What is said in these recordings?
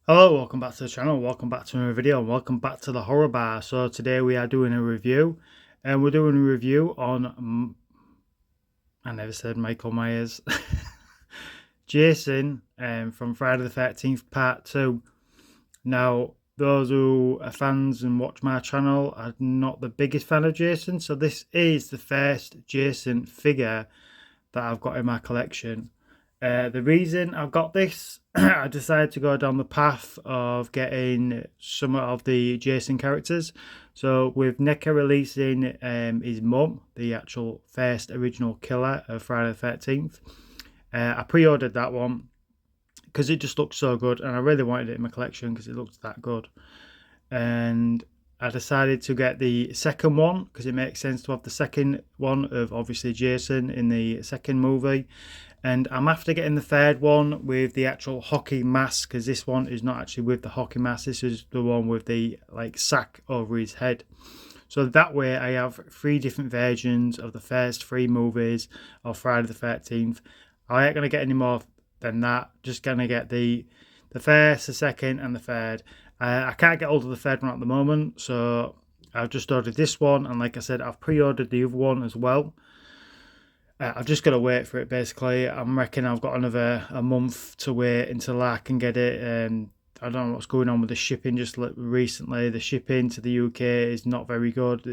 Hello, welcome back to the channel, welcome back to another video, and welcome back to the horror bar. So today we are doing a review, and we're doing a review on, I never said Michael Myers, Jason from Friday the 13th Part 2. Now, those who are fans and watch my channel are not the biggest fan of Jason, so this is the first Jason figure that I've got in my collection. The reason I've got this, I decided to go down the path of getting some of the Jason characters. So with Neca releasing his mum, the actual first original killer of Friday the 13th, I pre-ordered that one because it just looked so good, and I really wanted it in my collection because it looked that good. And I decided to get the second one because it makes sense to have the second one of obviously Jason in the second movie. And I'm after getting the third one with the actual hockey mask, because this one is not actually with the hockey mask. This is the one with the like sack over his head. So that way I have three different versions of the first three movies of Friday the 13th. I ain't going to get any more than that. Just going to get the first, the second and the third. I can't get hold of the third one at the moment, so I've just ordered this one. And like I said, I've pre-ordered the other one as well. I've just got to wait for it basically. I'm reckon I've got another a month to wait until I can get it. I don't know what's going on with the shipping just recently. The shipping to the UK is not very good.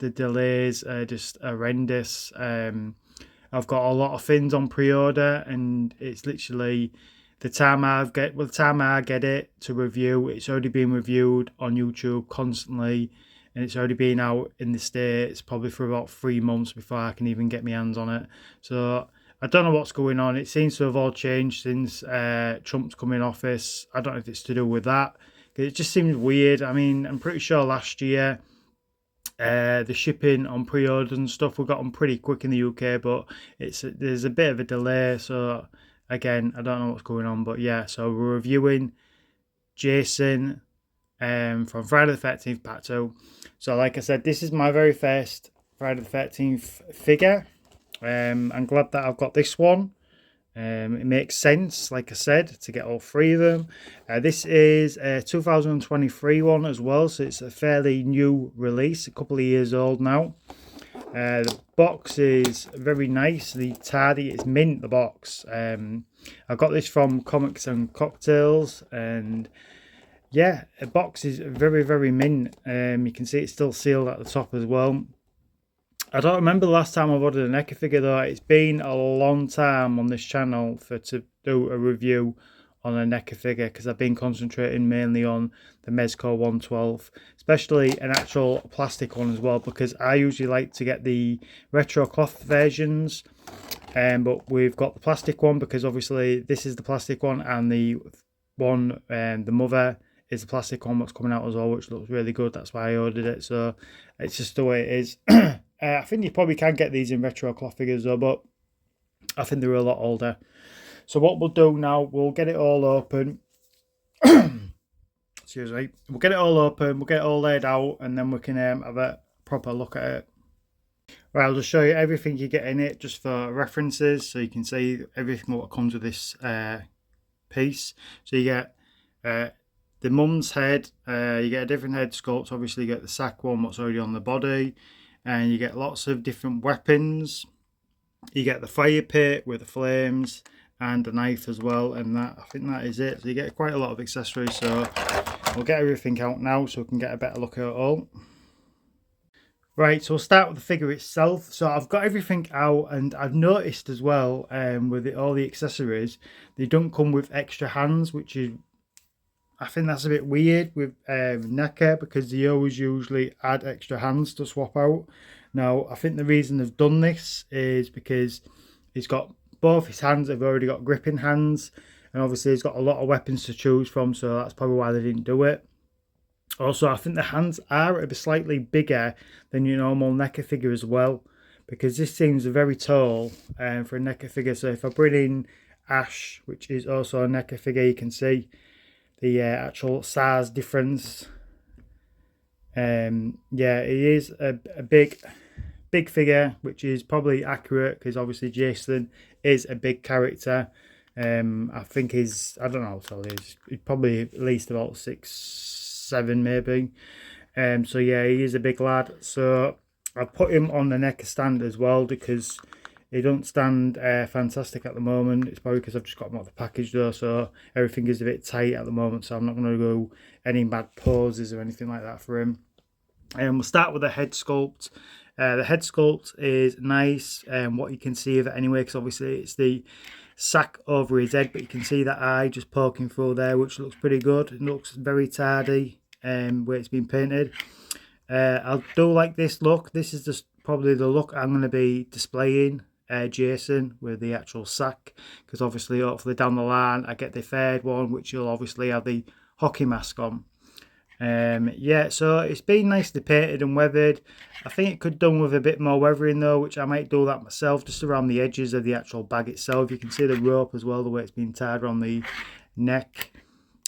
The delays are just horrendous. I've got a lot of things on pre-order, and it's literally the time I get it to review, it's already been reviewed on YouTube constantly, and it's already been out in the States probably for about 3 months before I can even get my hands on it. So I don't know what's going on. It seems to have all changed since Trump's come in office. I don't know if it's to do with that. It just seems weird. I mean, I'm pretty sure last year the shipping on pre-orders and stuff we got them pretty quick in the UK, but there's a bit of a delay. So again, I don't know what's going on, but yeah. So we're reviewing Jason from Friday the 13th Part 2. So like I said, this is my very first Friday the 13th figure. I'm glad that I've got this one. It makes sense, like I said, to get all three of them. This is a 2023 one as well, so it's a fairly new release, a couple of years old now. The box is very nice. The tardy is mint, the box. I got this from Comics and Cocktails, and yeah, the box is very, very mint. You can see it's still sealed at the top as well. I don't remember the last time I've ordered a Neca figure though. It's been a long time on this channel to do a review on a Neca figure, because I've been concentrating mainly on the Mezco 112, especially an actual plastic one as well, because I usually like to get the retro cloth versions. But we've got the plastic one because obviously this is the plastic one, and the one the mother is the plastic one what's coming out as well, which looks really good. That's why I ordered it. So it's just the way it is. I think you probably can get these in retro cloth figures though, but I think they're a lot older. So what we'll do now, we'll get it all open. Excuse me. We'll get it all open, we'll get it all laid out, and then we can have a proper look at it. Right, I'll just show you everything you get in it just for references, so you can see everything what comes with this piece. So you get the mum's head, you get a different head sculpt. Obviously you get the sack one what's already on the body, and you get lots of different weapons. You get the fire pit with the flames and the knife as well, and that, I think that is it. So you get quite a lot of accessories. So we'll get everything out now so we can get a better look at it all. Right, so we'll start with the figure itself. So I've got everything out, and I've noticed as well with all the accessories, they don't come with extra hands, which is, I think that's a bit weird with Neca, because they always usually add extra hands to swap out. Now, I think the reason they've done this is because he's got both his hands have already got gripping hands, and obviously he's got a lot of weapons to choose from, so that's probably why they didn't do it. Also, I think the hands are a bit slightly bigger than your normal Neca figure as well, because this seems very tall for a Neca figure. So if I bring in Ash, which is also a Neca figure, you can see the actual size difference. Yeah, it is a big figure, which is probably accurate because obviously Jason is a big character. I think I don't know how tall he is. He's probably at least about 6'7" maybe. So yeah, he is a big lad. So I've put him on the Neca stand as well because he don't stand fantastic at the moment. It's probably because I've just got him out of the package though, so everything is a bit tight at the moment. So I'm not going to go any mad poses or anything like that for him. We'll start with the head sculpt. The head sculpt is nice, what you can see of it anyway, because obviously it's the sack over his head, but you can see that eye just poking through there, which looks pretty good. It looks very tidy where it's been painted. I do like this look. This is just probably the look I'm going to be displaying Jason with the actual sack, because obviously hopefully down the line I get the third one, which will obviously have the hockey mask on. Yeah, so it's been nicely painted and weathered. I think it could done with a bit more weathering though, which I might do that myself, just around the edges of the actual bag itself. You can see the rope as well, the way it's been tied around the neck.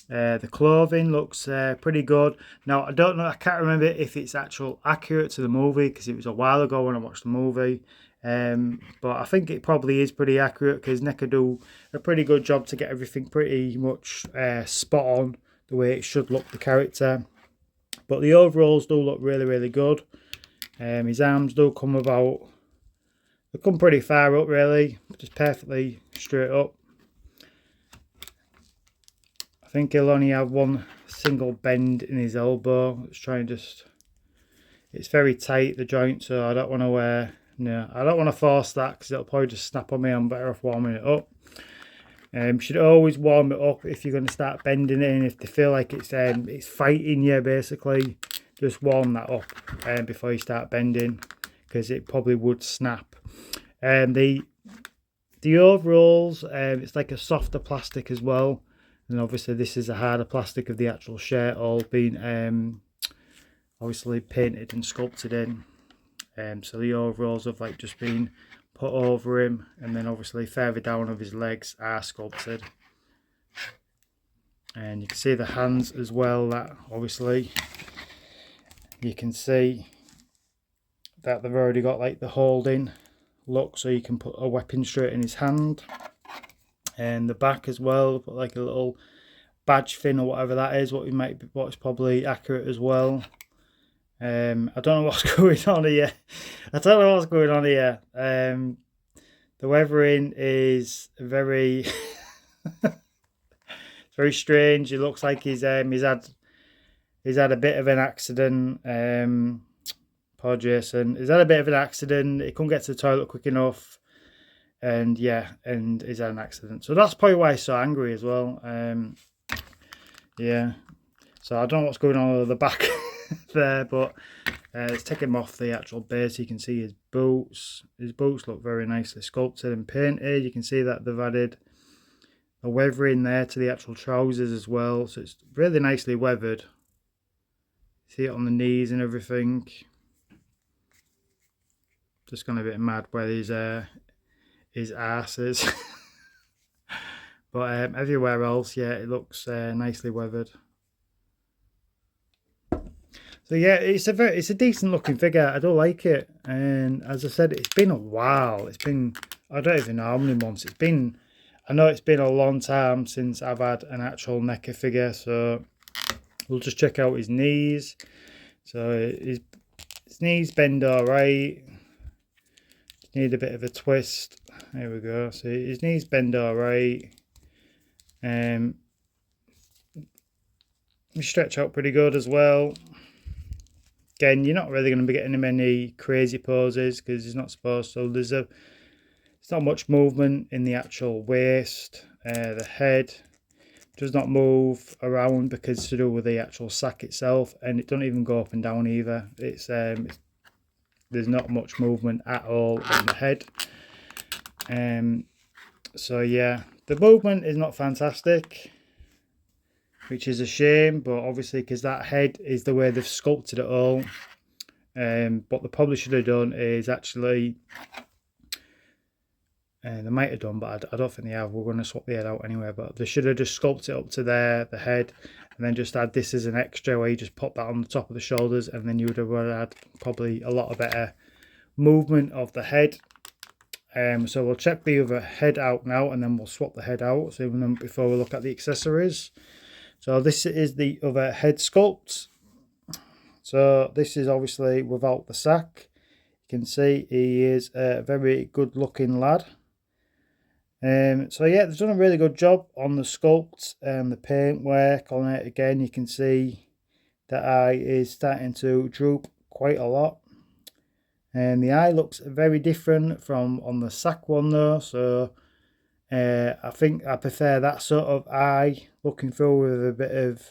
The clothing looks pretty good. Now I don't know, I can't remember if it's actual accurate to the movie, because it was a while ago when I watched the movie. But I think it probably is pretty accurate, because Neca do a pretty good job to get everything pretty much spot on the way it should look, the character. But the overalls do look really, really good. His arms do come about, they come pretty far up really, just perfectly straight up. I think he'll only have one single bend in his elbow. Let's try and it's very tight, the joint, so I don't want to I don't want to force that, because it'll probably just snap on me. I'm better off warming it up. You should always warm it up if you're going to start bending it, and if they feel like it's fighting you, basically, just warm that up before you start bending, because it probably would snap. The overalls, it's like a softer plastic as well, and obviously this is a harder plastic of the actual shirt, all being obviously painted and sculpted in. So the overalls have like just been put over him, and then obviously further down of his legs are sculpted. And you can see the hands as well, that obviously you can see that they've already got like the holding look, so you can put a weapon straight in his hand. And the back as well, put like a little badge fin or whatever that is, what's probably accurate as well. I don't know what's going on here. The weathering is very very strange. It looks like he's had a bit of an accident. Poor Jason. He's had a bit of an accident. He couldn't get to the toilet quick enough, and yeah, and he's had an accident. So that's probably why he's so angry as well. Yeah. So I don't know what's going on with the back there, but let's take him off the actual base. You can see his boots. His boots look very nicely sculpted and painted. You can see that they've added a weathering there to the actual trousers as well, so it's really nicely weathered. See it on the knees and everything. Just gone a bit mad where his arse is. But everywhere else, yeah, it looks nicely weathered. So yeah, it's a decent looking figure. I do like it, and as I said, it's been a while. I don't even know how many months it's been. I know it's been a long time since I've had an actual Neca figure, so we'll just check out his knees. So his knees bend alright. Need a bit of a twist. There we go. So his knees bend alright. He stretch out pretty good as well. Again, you're not really going to be getting him any crazy poses, because he's not supposed to. There's not much movement in the actual waist. The head does not move around because it's to do with the actual sack itself, and it doesn't even go up and down either. There's not much movement at all in the head. So yeah, the movement is not fantastic, which is a shame, but obviously because that head is the way they've sculpted it all. What they probably should have done is actually, they might have done, but I don't think they have. We're going to swap the head out anyway, but they should have just sculpted it up to there, the head, and then just add this as an extra, where you just pop that on the top of the shoulders, and then you would have had probably a lot of better movement of the head. So we'll check the other head out now, and then we'll swap the head out. So before we look at the accessories. So this is the other head sculpt. So this is obviously without the sack. You can see he is a very good looking lad. So yeah, they've done a really good job on the sculpt and the paint work on it. Again, you can see the eye is starting to droop quite a lot. And the eye looks very different from on the sack one though. So I think I prefer that sort of eye, looking through with a bit of,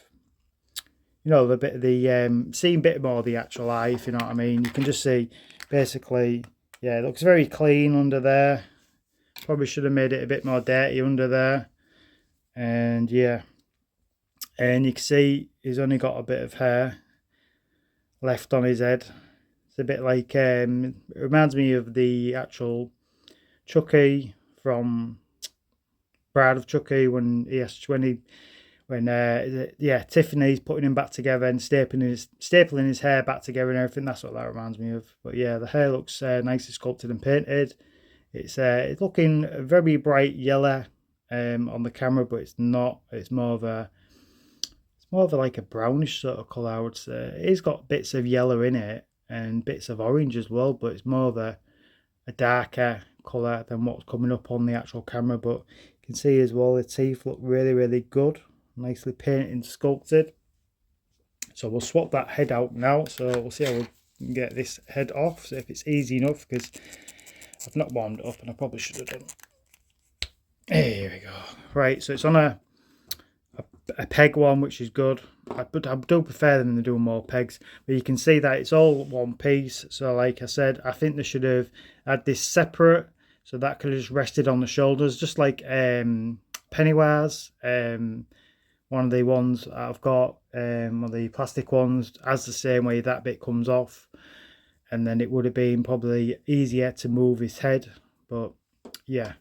you know, the bit of the seeing a bit more of the actual eye, if you know what I mean. You can just see basically, yeah, it looks very clean under there. Probably should have made it a bit more dirty under there. And yeah, and you can see he's only got a bit of hair left on his head. It's a bit like it reminds me of the actual Chucky from Bride of Chucky when Tiffany's putting him back together and stapling his hair back together and everything. That's what that reminds me of. But yeah, the hair looks nicely sculpted and painted. It's looking very bright yellow on the camera, but it's not. It's more of a like a brownish sort of colour, I would say. It's got bits of yellow in it and bits of orange as well, but it's more of a darker colour than what's coming up on the actual camera. But you can see as well the teeth look really, really good, nicely painted and sculpted. So we'll swap that head out now. So we'll see how we can get this head off. So if it's easy enough, because I've not warmed it up and I probably should have done. Here we go. Right, so it's on a peg one, which is good. I do prefer them to do more pegs, but you can see that it's all one piece. So like I said, I think they should have had this separate, so that could have just rested on the shoulders, just like Pennywise. One of the ones I've got, one of the plastic ones, has the same way. That bit comes off, and then it would have been probably easier to move his head. But yeah,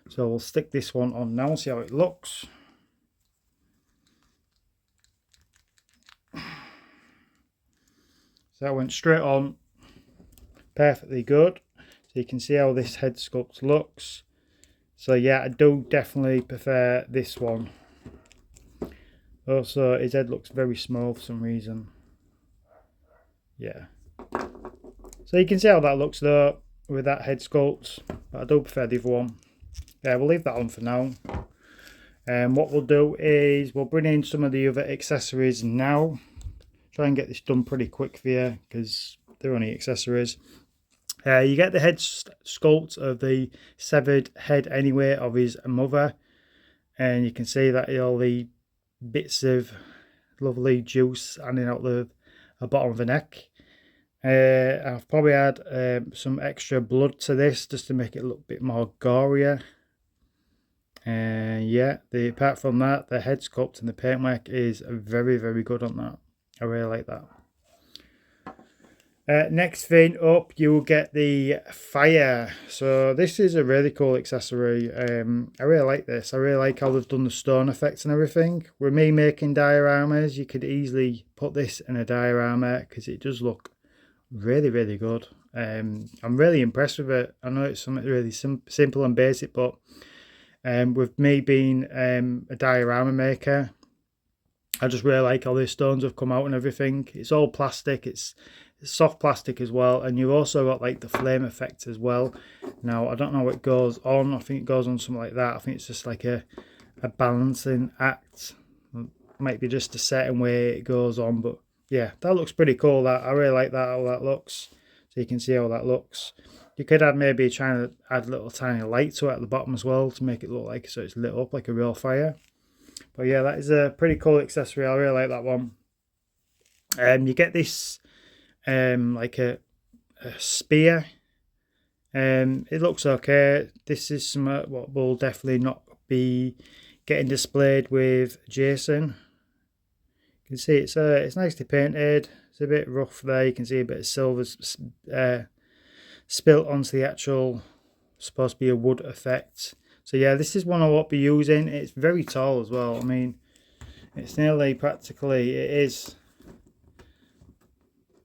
so we'll stick this one on now, see how it looks. So that went straight on, perfectly good. So you can see how this head sculpt looks. So yeah, I do definitely prefer this one. Also, his head looks very small for some reason. Yeah. So you can see how that looks though, with that head sculpt. But I do prefer the other one. Yeah, we'll leave that on for now. And what we'll do is we'll bring in some of the other accessories now. Try and get this done pretty quick for you because they're only accessories. You get the head sculpt of the severed head anyway of his mother, and you can see that all the bits of lovely juice hanging out the bottom of the neck. I've probably had some extra blood to this just to make it look a bit more gorier. And yeah, apart from that, the head sculpt and the paintwork is very, very good on that. I really like that. Next thing up, you will get the fire. So this is a really cool accessory. I really like this. I really like how they've done the stone effects and everything. With me making dioramas, you could easily put this in a diorama because it does look really, really good. I'm really impressed with it. I know it's something really simple and basic, but with me being a diorama maker, I just really like how these stones have come out and everything. It's all plastic. It's soft plastic as well, and you've also got like the flame effect as well. Now I don't know what it goes on. I think it goes on something like that. I think it's just like a balancing act. Might be just a certain way it goes on, but yeah, that looks pretty cool. That I really like that, how that looks. So you can see how that looks. You could add maybe trying to add a little tiny light to it at the bottom as well to make it look like so it's lit up like a real fire. But yeah, that is a pretty cool accessory. I really like that one. You get this like a spear. It looks okay. This is some what will definitely not be getting displayed with Jason. You can see it's nicely painted. It's a bit rough there. You can see a bit of silver spilt onto the actual, supposed to be a wood effect. So yeah, this is one I won't be using. It's very tall as well. I mean, it's nearly practically, it is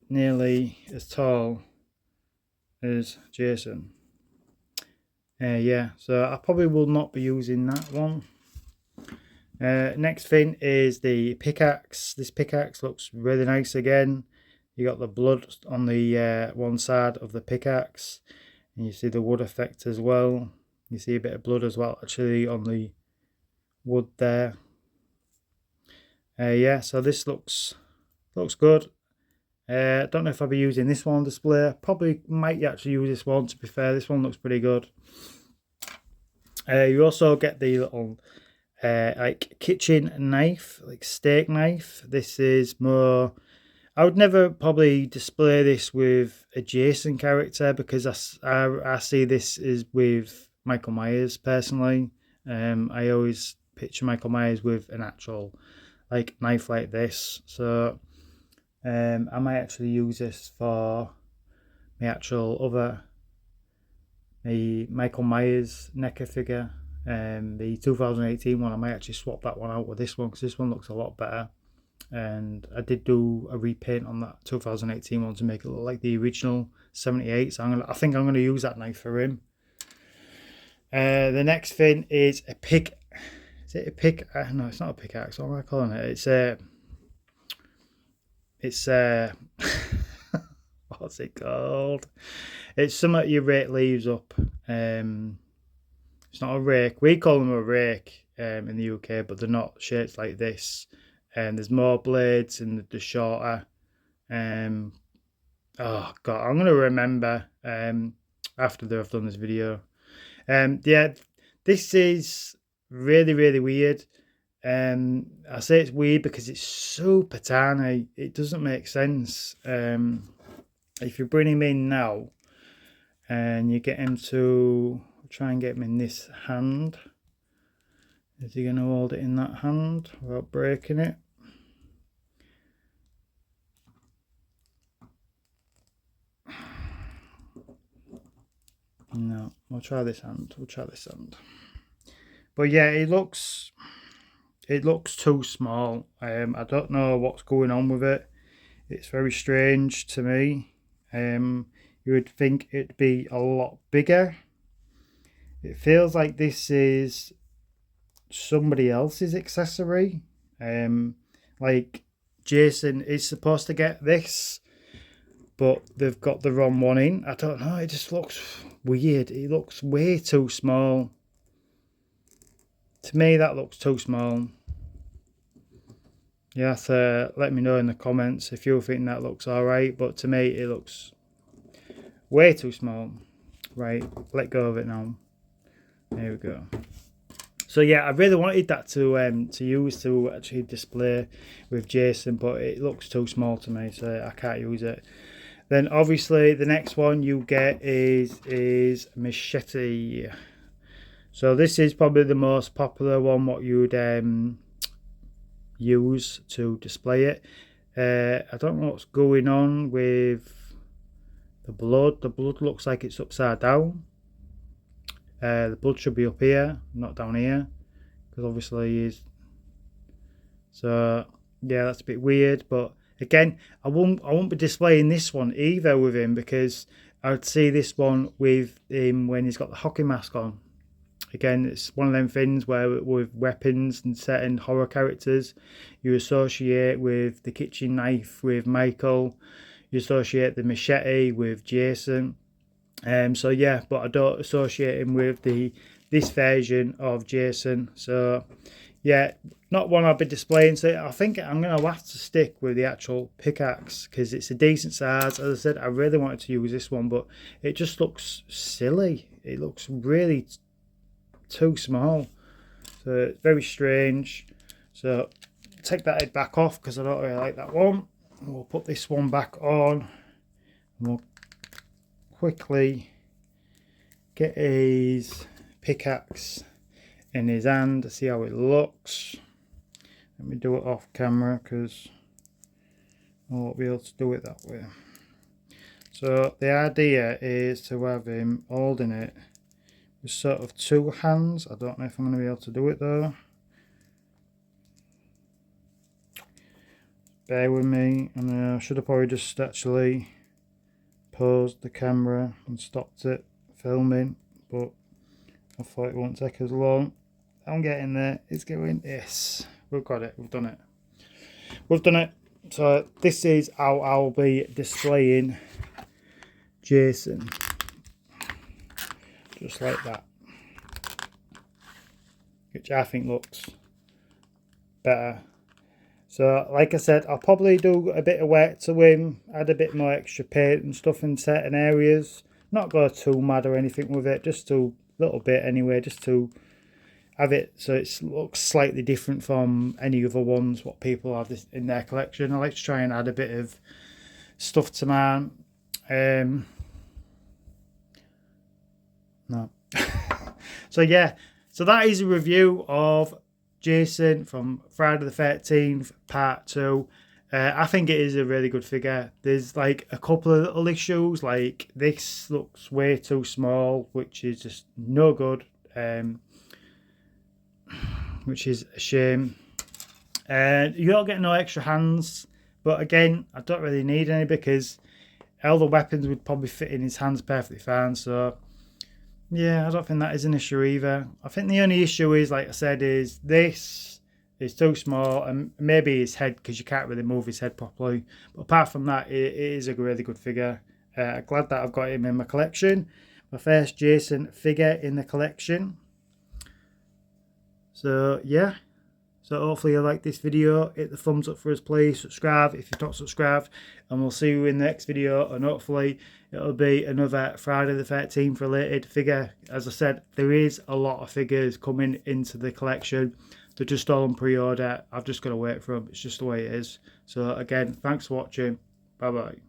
nearly as tall as Jason. Yeah, so I probably will not be using that one. Next thing is the pickaxe. This pickaxe looks really nice again. You got the blood on the one side of the pickaxe, and you see the wood effect as well. You see a bit of blood as well actually on the wood there. Yeah, so this looks good. Don't know if I'll be using this one on display. Probably might actually use this one, to be fair. This one looks pretty good. You also get the little like kitchen knife, like steak knife. This is more, I would never probably display this with a Jason character, because I see this as with Michael Myers personally. I always picture Michael Myers with an actual like knife like this. So I might actually use this for my actual other the Michael Myers Neca figure. The 2018 one, I might actually swap that one out with this one, because this one looks a lot better. And I did do a repaint on that 2018 one to make it look like the original 78. So I think I'm gonna use that knife for him. The next thing is a pick. Is it a pick? No, it's not a pickaxe. What am I calling it? It's what's it called? It's something you rake leaves up. It's not a rake. We call them a rake in the UK, but they're not shaped like this. And there's more blades and they're shorter. Oh god, I'm gonna remember after I've done this video. Yeah, this is really weird. I say it's weird because it's super tiny. It doesn't make sense. If you bring him in now and you get him to try and get him in this hand, is he going to hold it in that hand without breaking it? No, we'll try this hand. But yeah, it looks too small. I don't know what's going on with it. It's very strange to me. You would think it'd be a lot bigger. It feels like this is somebody else's accessory. Like Jason is supposed to get this, but they've got the wrong one in. I don't know. It just looks weird. It looks way too small. To me, that looks too small. You have to let me know in the comments if you think that looks alright, but to me, it looks way too small. Right, let go of it now. There we go. So yeah, I really wanted that to use to actually display with Jason, but it looks too small to me, so I can't use it. Then obviously the next one you get is machete. So this is probably the most popular one what you would use to display it. I don't know what's going on with the blood. The blood looks like it's upside down. The blood should be up here, not down here, because obviously he is. So yeah, that's a bit weird. But again, I won't be displaying this one either with him, because I'd see this one with him when he's got the hockey mask on. Again, it's one of them things where with weapons and certain horror characters, you associate with the kitchen knife with Michael, you associate the machete with Jason. So yeah, but I don't associate him with this version of Jason. So yeah, not one I'll be displaying. So I think I'm going to have to stick with the actual pickaxe, because it's a decent size. As I said, I really wanted to use this one, but it just looks silly. It looks really too small. So it's very strange. So take that head back off, because I don't really like that one. We'll put this one back on. And we'll quickly get his pickaxe in his hand to see how it looks. Let me do it off camera, because I won't be able to do it that way. So the idea is to have him holding it with sort of two hands. I don't know if I'm going to be able to do it though. Bear with me, and I should have probably just actually paused the camera and stopped it filming, but I thought it won't take as long. I'm getting there. It's going. Yes, we've got it. We've done it. We've done it. So this is how I'll be displaying Jason. Just like that. Which I think looks better. So like I said, I'll probably do a bit of work to him, add a bit more extra paint and stuff in certain areas. Not go too mad or anything with it, just a little bit anyway, just to have it so it looks slightly different from any other ones what people have this in their collection. I like to try and add a bit of stuff to mine. No. So yeah, so that is a review of Jason from Friday the 13th part 2. I think it is a really good figure. There's like a couple of little issues, like this looks way too small, which is just no good, which is a shame. You don't get no extra hands, but again, I don't really need any because all the weapons would probably fit in his hands perfectly fine. So yeah, I don't think that is an issue either. I think the only issue is, like I said, is this is too small, and maybe his head, because you can't really move his head properly. But apart from that, it is a really good figure. Glad that I've got him in my collection. My first Jason figure in the collection. So yeah, so hopefully you like this video. Hit the thumbs up for us, please. Subscribe if you've not subscribed, and we'll see you in the next video. And hopefully it'll be another Friday the 13th related figure. As I said, there is a lot of figures coming into the collection. They're just all on pre-order. I've just got to wait for them. It's just the way it is. So again, thanks for watching. Bye bye.